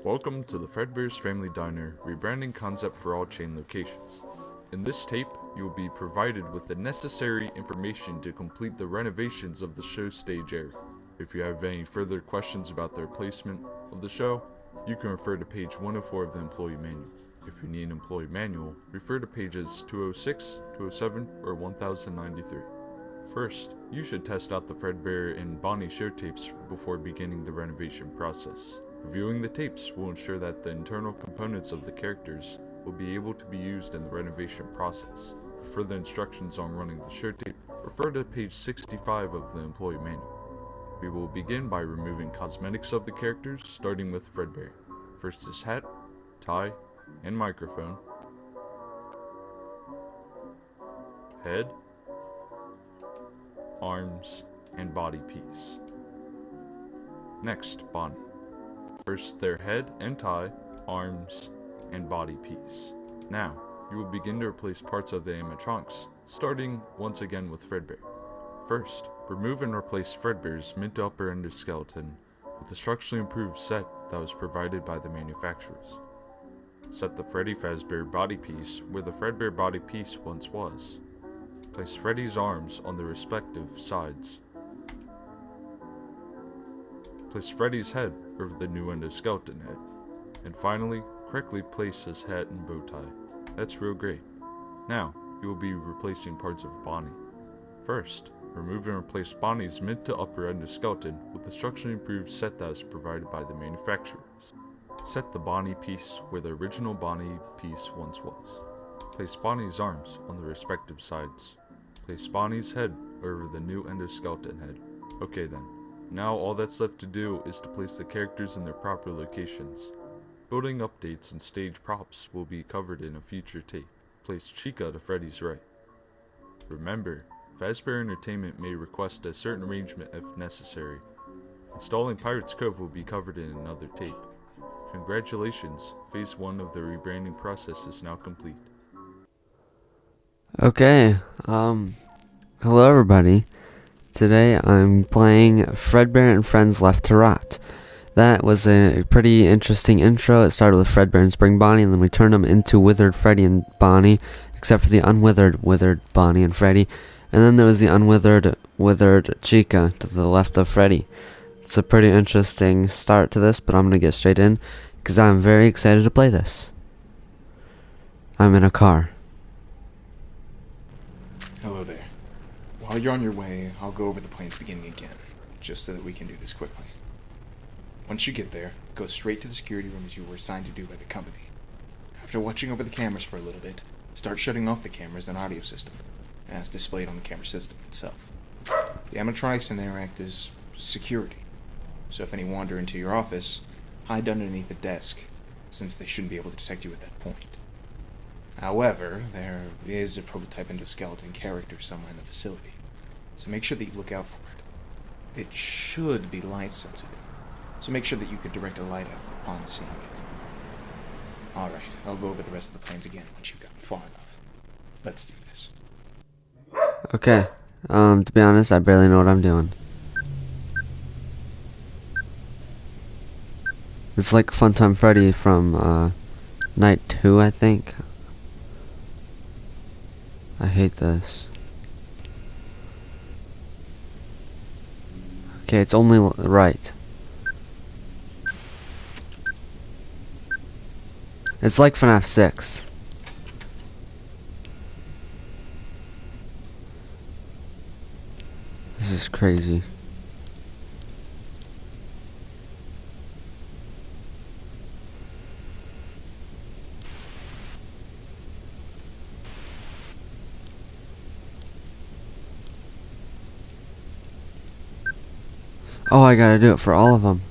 Welcome to the Fredbear's Family Diner rebranding concept for all chain locations. In this tape, you will be provided with the necessary information to complete the renovations of the show stage area. If you have any further questions about the replacement of the show, you can refer to page 104 of the employee manual. If you need an employee manual, refer to pages 206, 207, or 1093. First, you should test out the Fredbear and Bonnie show tapes before beginning the renovation process. Reviewing the tapes will ensure that the internal components of the characters will be able to be used in the renovation process. For further instructions on running the show tape, refer to page 65 of the employee manual. We will begin by removing cosmetics of the characters, starting with Fredbear. First is hat, tie, and microphone, head, arms, and body piece. Next, Bonnie. First their head and tie, arms, and body piece. Now, you will begin to replace parts of the animatronics, starting once again with Fredbear. First, remove and replace Fredbear's mid to upper endoskeleton with a structurally improved set that was provided by the manufacturers. Set the Freddy Fazbear body piece where the Fredbear body piece once was. Place Freddy's arms on the respective sides. Place Freddy's head over the new endoskeleton head. And finally, correctly place his hat and bow tie. That's real great. Now, you will be replacing parts of Bonnie. First, remove and replace Bonnie's mid to upper endoskeleton with the structurally improved set that was provided by the manufacturers. Set the Bonnie piece where the original Bonnie piece once was. Place Bonnie's arms on the respective sides. Place Bonnie's head over the new endoskeleton head. Okay then, now all that's left to do is to place the characters in their proper locations. Building updates and stage props will be covered in a future tape. Place Chica to Freddy's right. Remember, Fazbear Entertainment may request a certain arrangement if necessary. Installing Pirate's Cove will be covered in another tape. Congratulations, phase 1 of the rebranding process is now complete. Okay, hello everybody. Today I'm playing Fredbear and Friends Left to Rot. That was a pretty interesting intro. It started with Fredbear and Spring Bonnie, and then we turned them into Withered Freddy and Bonnie, except for the withered Bonnie and Freddy. And then there was the withered Chica to the left of Freddy. It's a pretty interesting start to this, but I'm gonna get straight in, because I'm very excited to play this. I'm in a car. Hello there. While you're on your way, I'll go over the plans beginning again, just so that we can do this quickly. Once you get there, go straight to the security room as you were assigned to do by the company. After watching over the cameras for a little bit, start shutting off the cameras and audio system, as displayed on the camera system itself. The animatronics in there act as security, so if any wander into your office, hide underneath the desk, since they shouldn't be able to detect you at that point. However, there is a prototype endoskeleton character somewhere in the facility, so make sure that you look out for it. It should be light sensitive, so make sure that you can direct a light out upon seeing it. Alright, I'll go over the rest of the plans again once you've gotten far enough. Let's do this. Okay, to be honest, I barely know what I'm doing. It's like Funtime Freddy from, Night 2, I think. I hate this. Okay, it's only right. It's like FNAF 6. This is crazy. Oh, I gotta do it for all of them.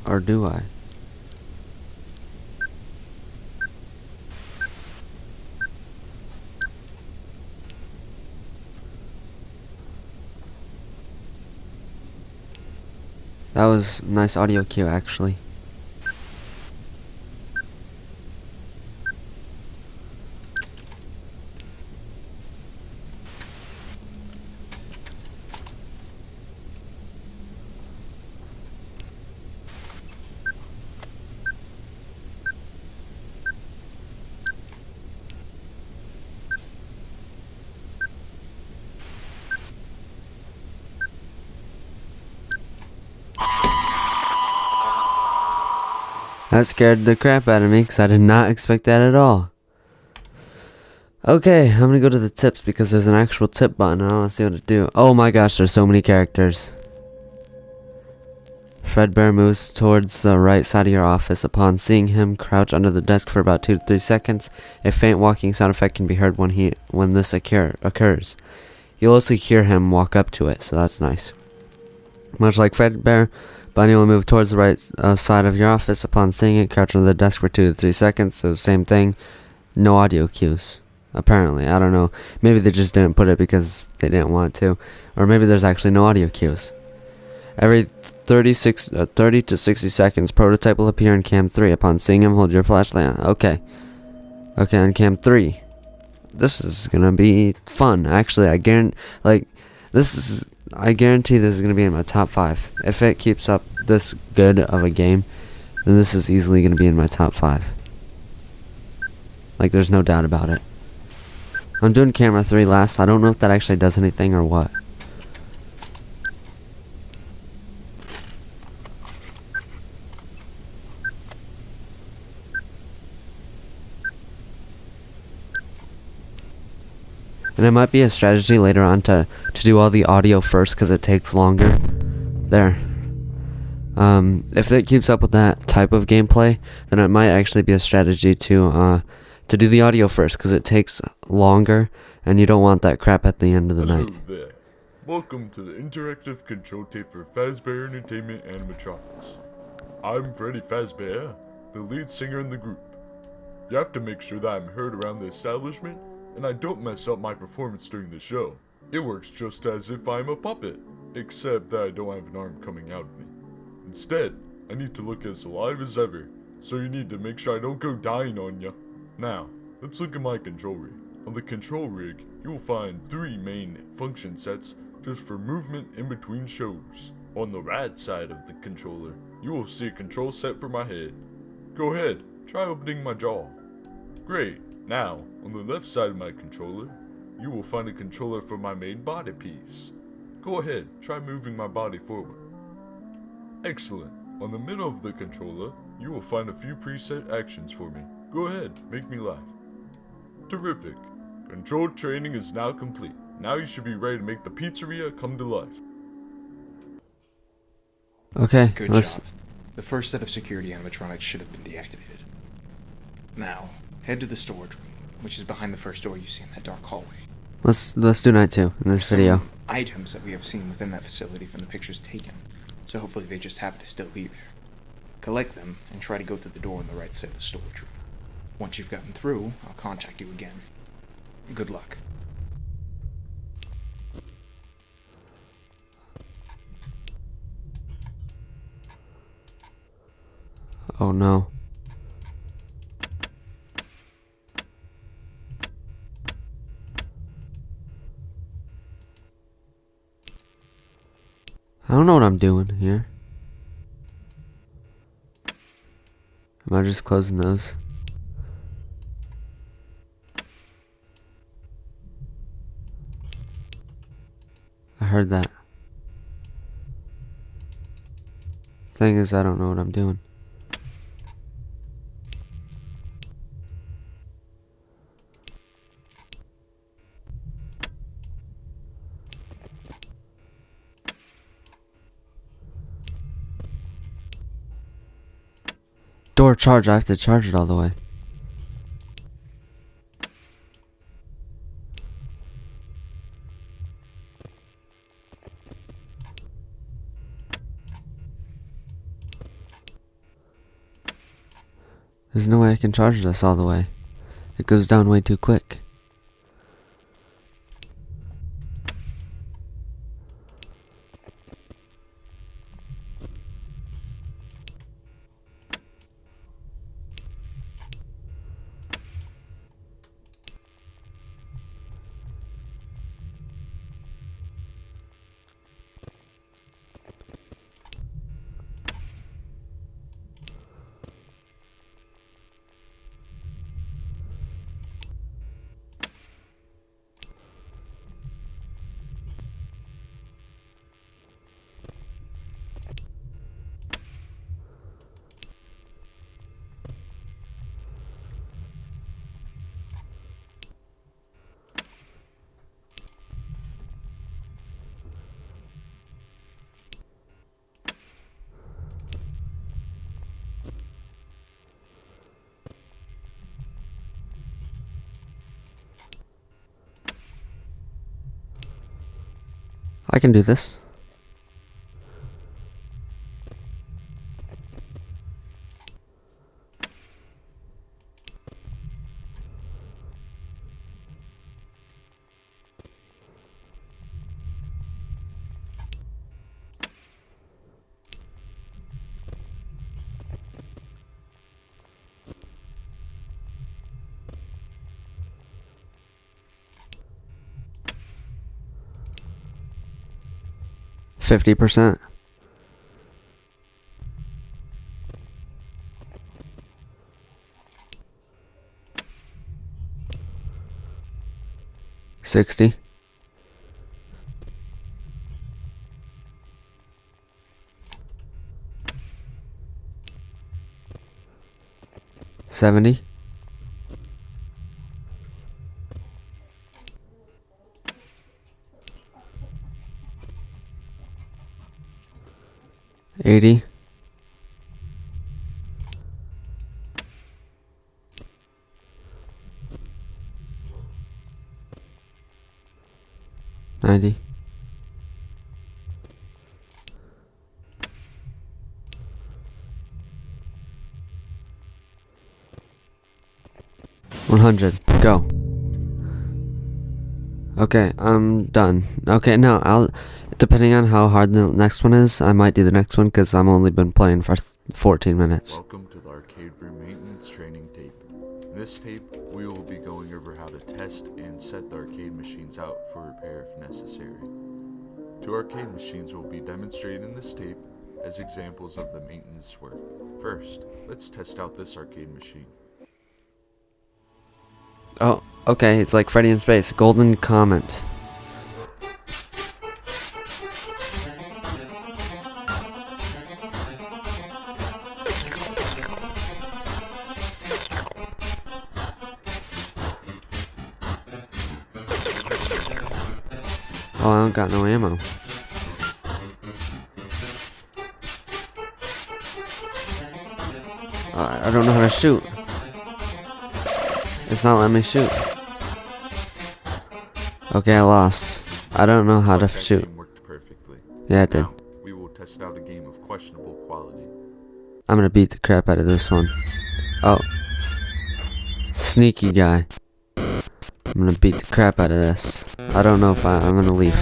Or do I? That was a nice audio cue, actually. That scared the crap out of me because I did not expect that at all. Okay, I'm gonna go to the tips because there's an actual tip button and I want to see what it do. Oh my gosh, there's so many characters. Fredbear moves towards the right side of your office. Upon seeing him, crouch under the desk for about 2 to 3 seconds. A faint walking sound effect can be heard when this occurs. You'll also hear him walk up to it, so that's nice. Much like Fredbear, Bunny will move towards the right side of your office. Upon seeing it, crouch under the desk for 2 to 3 seconds. So same thing. No audio cues. Apparently, I don't know. Maybe they just didn't put it because they didn't want to. Or maybe there's actually no audio cues. Every 30 to 60 seconds, Prototype will appear in cam 3. Upon seeing him, hold your flashlight on. Okay, on cam 3. This is gonna be fun. Actually, I guarantee this is gonna be in my top 5. If it keeps up this good of a game, then this is easily gonna be in my top 5. Like, there's no doubt about it. I'm doing camera 3 last. I don't know if that actually does anything or what. And it might be a strategy later on to do all the audio first because it takes longer. There. If it keeps up with that type of gameplay, then it might actually be a strategy to do the audio first because it takes longer and you don't want that crap at the end of the night. Hello there. Welcome to the interactive control tape for Fazbear Entertainment Animatronics. I'm Freddy Fazbear, the lead singer in the group. You have to make sure that I'm heard around the establishment and I don't mess up my performance during the show. It works just as if I'm a puppet, except that I don't have an arm coming out of me. Instead, I need to look as alive as ever, so you need to make sure I don't go dying on ya. Now, let's look at my control rig. On the control rig, you will find 3 main function sets just for movement in between shows. On the right side of the controller, you will see a control set for my head. Go ahead, try opening my jaw. Great. Now, on the left side of my controller, you will find a controller for my main body piece. Go ahead, try moving my body forward. Excellent. On the middle of the controller, you will find a few preset actions for me. Go ahead, make me laugh. Terrific. Control training is now complete. Now you should be ready to make the pizzeria come to life. Okay, Good job. The first set of security animatronics should have been deactivated. Now, head to the storage room, which is behind the first door you see in that dark hallway. Let's do night 2 in this video. Some items that we have seen within that facility from the pictures taken, so hopefully they just happen to still be there. Collect them and try to go through the door on the right side of the storage room. Once you've gotten through, I'll contact you again. Good luck. Oh no. I don't know what I'm doing here. Am I just closing those? I heard that. Thing is, I don't know what I'm doing. Door charge, I have to charge it all the way. There's no way I can charge this all the way. It goes down way too quick. I can do this. %. $60. 70. 80. 90. 100. Go. Okay, I'm done. Okay, no, depending on how hard the next one is, I might do the next one because I've only been playing for 14 minutes. Welcome to the arcade room maintenance training tape. In this tape, we will be going over how to test and set the arcade machines out for repair if necessary. 2 arcade machines will be demonstrated in this tape as examples of the maintenance work. First, let's test out this arcade machine. Oh, okay, it's like Freddy in Space. Golden comment. Oh, I don't got no ammo. I don't know how to shoot. It's not letting me shoot. Okay, I lost. I don't know how to That shoot. game worked perfectly. Yeah, it did. Now, we will test out a game of questionable quality. I'm gonna beat the crap out of this one. Oh. Sneaky guy. I'm gonna beat the crap out of this. I don't know if I'm gonna leave.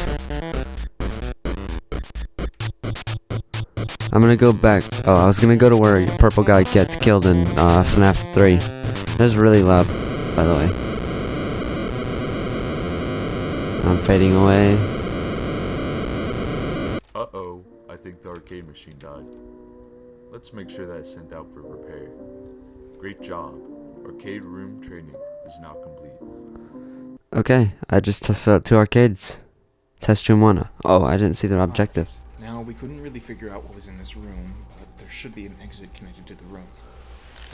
I'm gonna go back. Oh, I was gonna go to where a purple guy gets killed in FNAF 3. That was really loud, by the way. I'm fading away. Uh-oh, I think the arcade machine died. Let's make sure that it's sent out for repair. Great job. Arcade room training is now complete. Okay, I just tested out 2 arcades. Test room 1. Oh, I didn't see their objective. Now, we couldn't really figure out what was in this room, but there should be an exit connected to the room.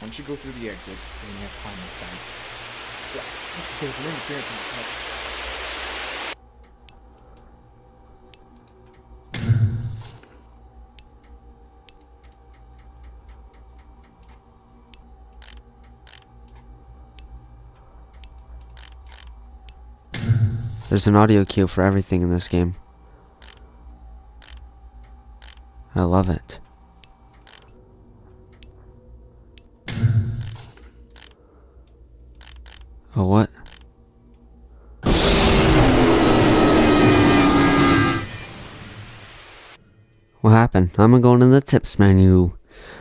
Once you go through the exit, then you have to find the thing. There's an audio cue for everything in this game. I love it. Oh, what? What happened? I'm going in the tips menu.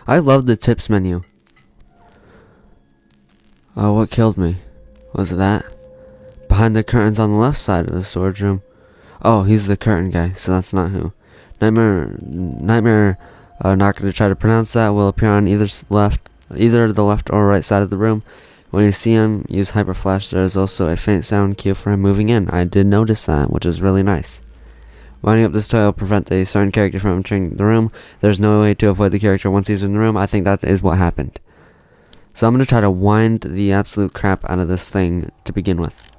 I love the tips menu. Oh, what killed me? Was it that? Behind the curtains on the left side of the storage room. Oh, he's the curtain guy, so that's not who. Nightmare, not going to try to pronounce that, will appear on either the left or right side of the room. When you see him use Hyper Flash, there is also a faint sound cue for him moving in. I did notice that, which is really nice. Winding up this toy will prevent a certain character from entering the room. There's no way to avoid the character once he's in the room. I think that is what happened. So I'm going to try to wind the absolute crap out of this thing to begin with.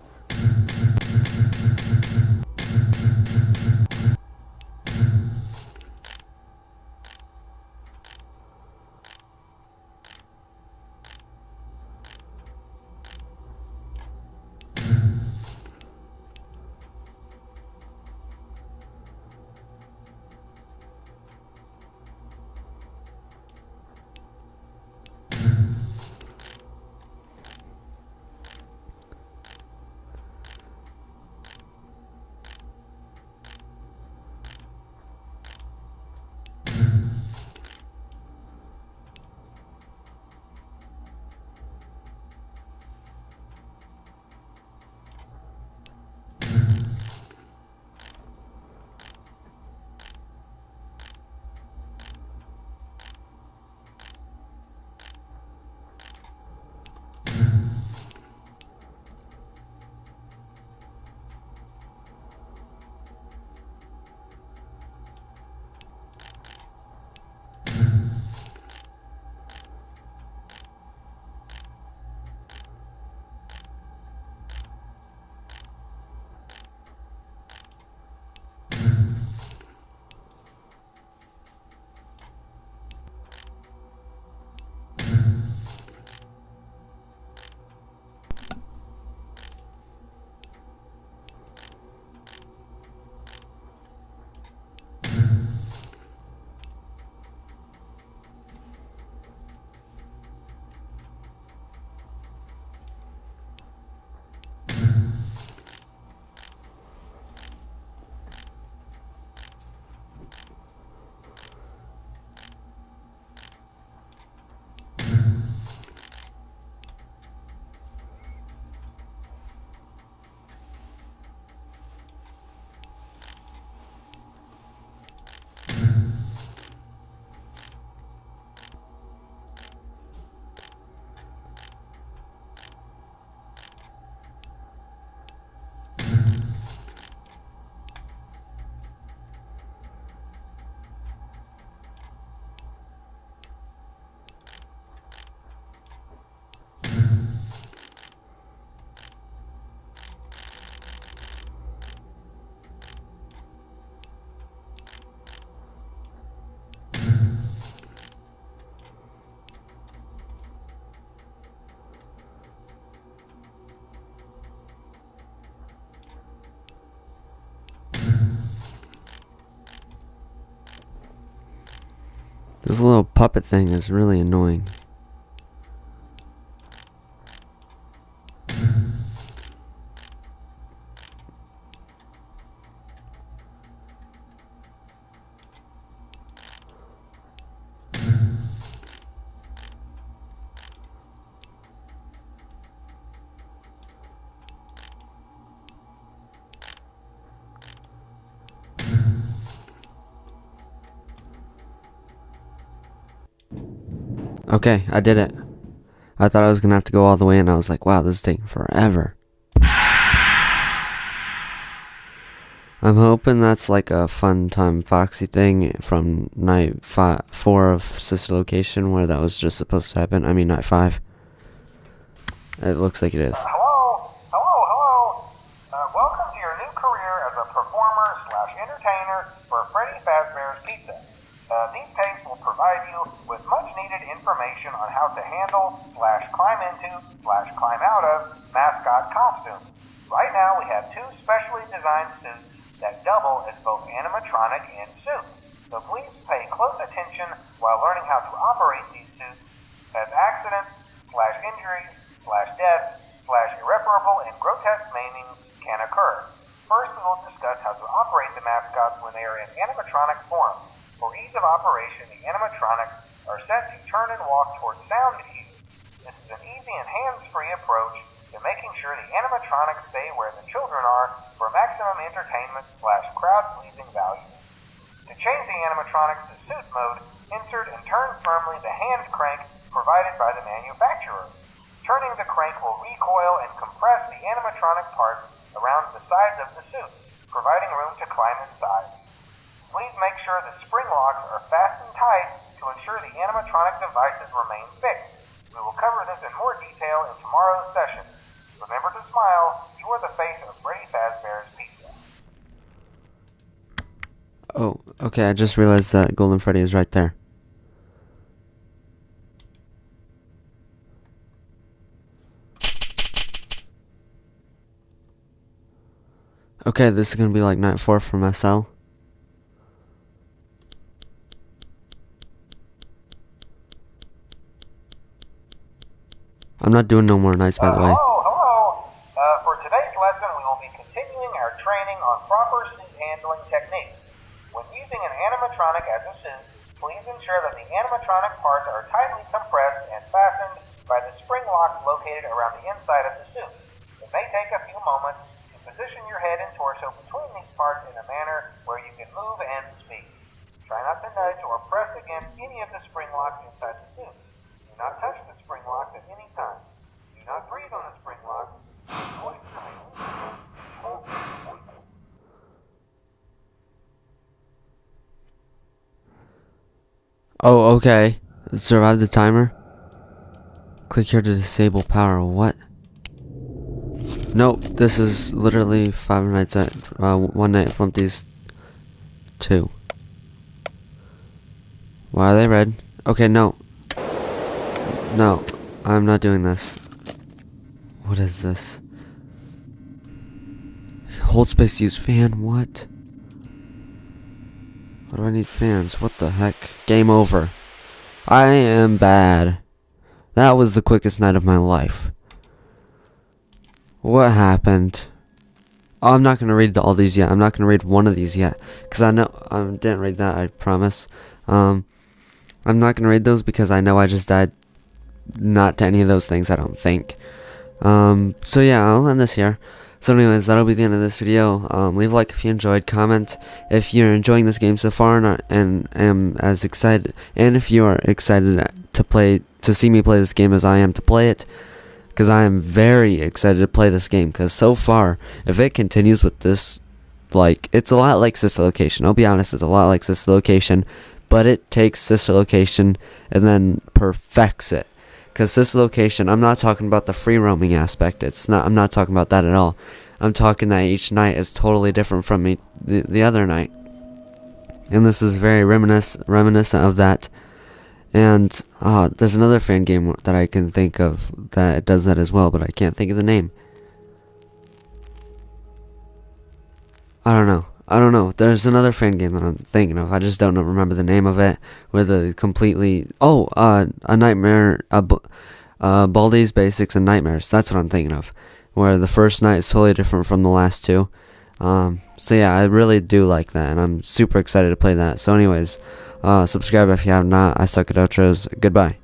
This little puppet thing is really annoying. Okay, I did it. I thought I was gonna have to go all the way, and I was like, wow, this is taking forever. I'm hoping that's like a Fun Time Foxy thing from night 4 of Sister Location, where that was just supposed to happen. I mean, night 5. It looks like it is. Hello. Welcome to your new career as a performer/entertainer for Freddy Fazbear's Pizza. These tapes will provide you with much-needed information on how to handle/climb into/climb out of mascot costumes. Right now, we have 2 specially designed suits that double as both animatronic and suit. So please pay close attention while learning how to operate these suits, as accidents/injuries/death/irreparable and grotesque maimings can occur. First, we will discuss how to operate the mascots when they are in animatronic form. For ease of operation, the animatronics are set to turn and walk towards sound cues. This is an easy and hands-free approach to making sure the animatronics stay where the children are for maximum entertainment/crowd-pleasing value. To change the animatronics to suit mode, insert and turn firmly the hand crank provided by the manufacturer. Turning the crank will recoil and compress the animatronic parts around the sides of the suit, providing room to climb inside. Please make sure the spring locks are fastened tight to ensure the animatronic devices remain fixed. We will cover this in more detail in tomorrow's session. Remember to smile. You are the face of Freddy Fazbear's Pizza. Oh, okay, I just realized that Golden Freddy is right there. Okay, this is gonna be like night 4 from SL. I'm not doing no more nights, by the way. Hello. For today's lesson, we will be continuing our training on proper suit handling techniques. When using an animatronic as a suit, please ensure that the animatronic parts are tightly compressed and fastened by the spring locks located around the inside of the suit. It may take a few moments to position your head and torso between these parts in a manner where you can move and speak. Try not to nudge or press against any of the spring locks inside the suit. Do not touch the spring locks at any time. Do not breathe on the spring locks. Oh, okay. Survive the timer. Click here to disable power. What? Nope, this is literally One Night at Flumpty's 2. Why are they red? Okay, no. No, I'm not doing this. What is this? Hold space to use fan, what? Why do I need fans? What the heck? Game over. I am bad. That was the quickest night of my life. What happened? Oh, I'm not going to read all these yet. I'm not going to read one of these yet. Because I know... I didn't read that, I promise. I'm not going to read those because I know I just died. Not to any of those things, I don't think. So yeah, I'll end this here. So anyways, that'll be the end of this video. Leave a like if you enjoyed, comment if you're enjoying this game so far and am as excited, and if you are excited to see me play this game as I am to play it, because I am very excited to play this game, because so far, if it continues with this, like, it's a lot like Sister Location. I'll be honest, it's a lot like Sister Location, but it takes Sister Location and then perfects it. Because Sister Location, I'm not talking about the free roaming aspect. I'm not talking about that at all. I'm talking that each night is totally different from the other night. And this is very reminiscent of that. And there's another fan game that I can think of that does that as well, but I can't think of the name. I don't know. I don't know. There's another fan game that I'm thinking of. I just don't remember the name of it. With a completely a nightmare, Baldi's Basics and Nightmares. That's what I'm thinking of. Where the first night is totally different from the last two. So yeah, I really do like that, and I'm super excited to play that. So anyways, subscribe if you have not. I suck at outros. Goodbye.